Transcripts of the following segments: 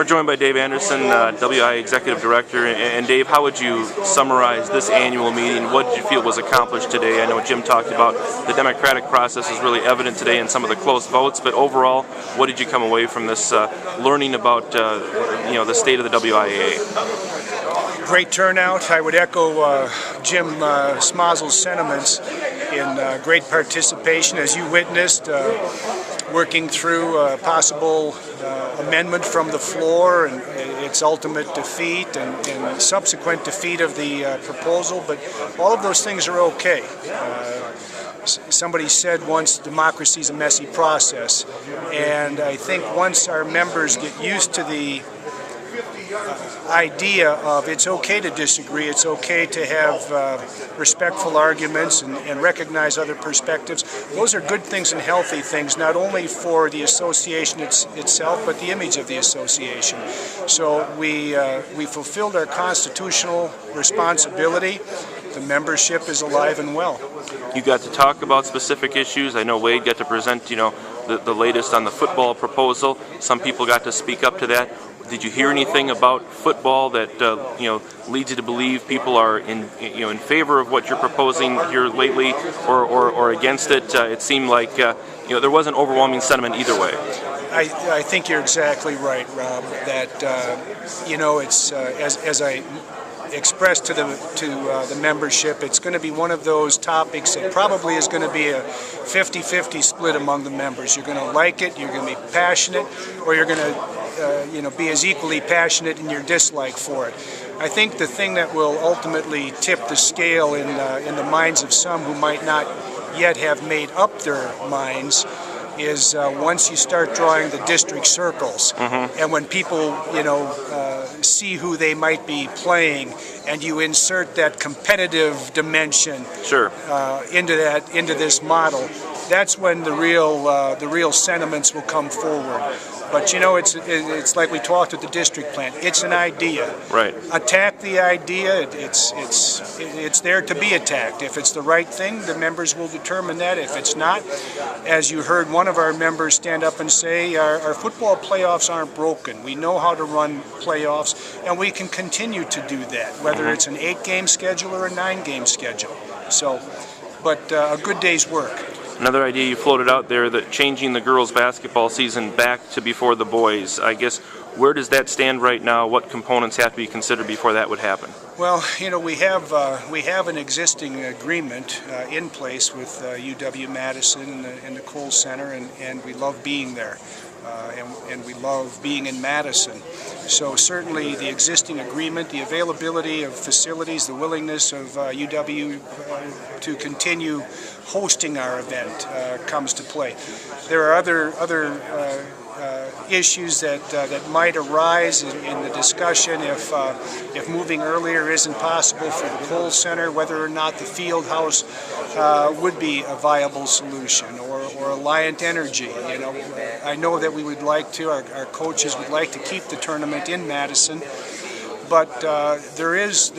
We're joined by Dave Anderson, WIAA Executive Director. And Dave, how would you summarize this annual meeting? What did you feel was accomplished today? I know Jim talked about the democratic process is really evident today in some of the close votes, but overall, what did you come away from this learning about the state of the WIAA? Great turnout. I would echo Jim Smazzel's sentiments in great participation, as you witnessed, working through a possible amendment from the floor and its ultimate defeat and subsequent defeat of the proposal, but all of those things are okay. Somebody said once, democracy is a messy process, and I think once our members get used to the idea of it's okay to disagree, it's okay to have respectful arguments and recognize other perspectives. Those are good things and healthy things, not only for the association itself, but the image of the association. So we fulfilled our constitutional responsibility. The membership is alive and well. You got to talk about specific issues. I know Wade got to present, the latest on the football proposal. Some people got to speak up to that. Did you hear anything about football that leads you to believe people are in favor of what you're proposing here lately, or against it? It seemed like there wasn't overwhelming sentiment either way. I think you're exactly right, Rob. That it's as I expressed to the membership, it's going to be one of those topics that probably is going to be a 50-50 split among the members. You're going to like it, you're going to be passionate, or you're going to be as equally passionate in your dislike for it. I think the thing that will ultimately tip the scale in the minds of some who might not yet have made up their minds is once you start drawing the district circles, and when people see who they might be playing, and you insert that competitive dimension into this model, that's when the real sentiments will come forward. But it's like we talked at the district plan. It's an idea. Right. Attack the idea. It's there to be attacked. If it's the right thing, the members will determine that. If it's not, as you heard one of our members stand up and say, our football playoffs aren't broken. We know how to run playoffs, and we can continue to do that, whether it's an 8-game schedule or a 9-game schedule. So, but a good day's work. Another idea you floated out there, that changing the girls' basketball season back to before the boys. I guess, where does that stand right now? What components have to be considered before that would happen? Well, we have an existing agreement in place with UW-Madison and the Kohl Center, and we love being there. And we love being in Madison. So certainly the existing agreement, the availability of facilities, the willingness of UW to continue hosting our event comes to play. There are other issues that might arise in the discussion if moving earlier isn't possible for the Kohl Center, whether or not the field house would be a viable solution, or Alliant Energy. I know that we would like to, our coaches would like to keep the tournament in Madison, but there is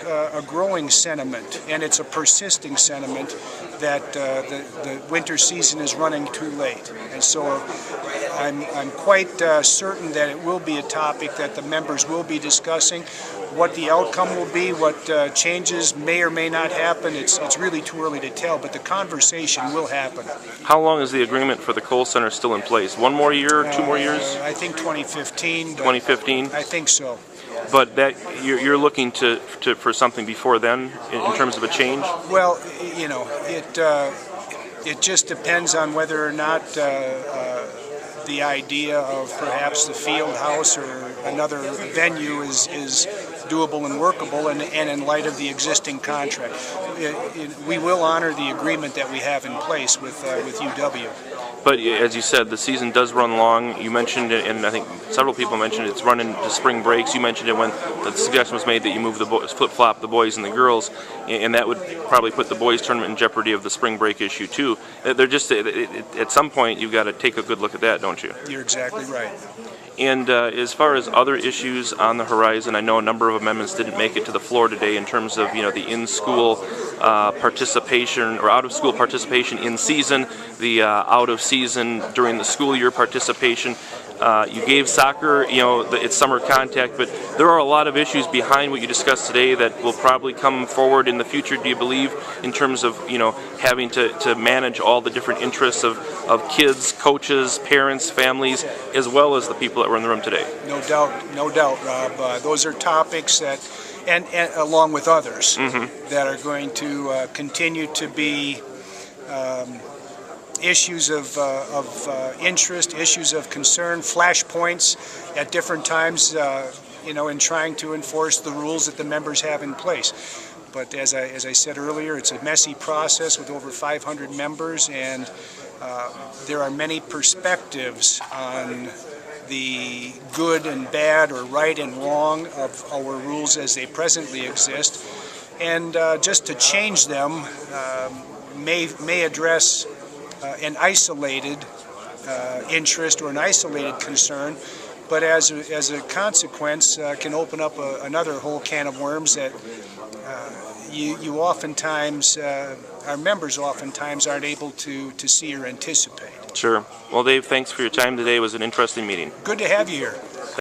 a growing sentiment, and it's a persisting sentiment, that the winter season is running too late. And so I'm quite certain that it will be a topic that the members will be discussing. What the outcome will be, what changes may or may not happen, it's really too early to tell, but the conversation will happen. How long is the agreement for the Kohl Center still in place? 1 more year, 2 more years? I think 2015. 2015? I think so. But that you're looking for something before then in terms of a change? Well, it just depends on whether or not the idea of perhaps the field house or another venue is doable and workable, and in light of the existing contract. We will honor the agreement that we have in place with UW. But as you said, the season does run long. You mentioned it, and I think several people mentioned it's run into spring breaks. You mentioned it when the suggestion was made that you move the flip-flop the boys and the girls, and that would probably put the boys' tournament in jeopardy of the spring break issue too. They're just at some point you've got to take a good look at that, don't you? You're exactly right. And as far as other issues on the horizon, I know a number of amendments didn't make it to the floor today in terms of the in-school participation or out-of-school participation in season, the out-of-season during the school year participation. You gave soccer, it's summer contact, but there are a lot of issues behind what you discussed today that will probably come forward in the future, do you believe, in terms of, having to manage all the different interests of kids, coaches, parents, families, as well as the people that were in the room today? No doubt, Rob. Those are topics that, and along with others, that are going to continue to be issues of interest, issues of concern, flashpoints at different times, in trying to enforce the rules that the members have in place. But as I said earlier, it's a messy process with over 500 members, and there are many perspectives on the good and bad or right and wrong of our rules as they presently exist. And just to change them may address an isolated interest or an isolated concern, but as a consequence can open up another whole can of worms that you oftentimes, our members oftentimes aren't able to see or anticipate. Sure. Well, Dave, thanks for your time today. It was an interesting meeting. Good to have you here.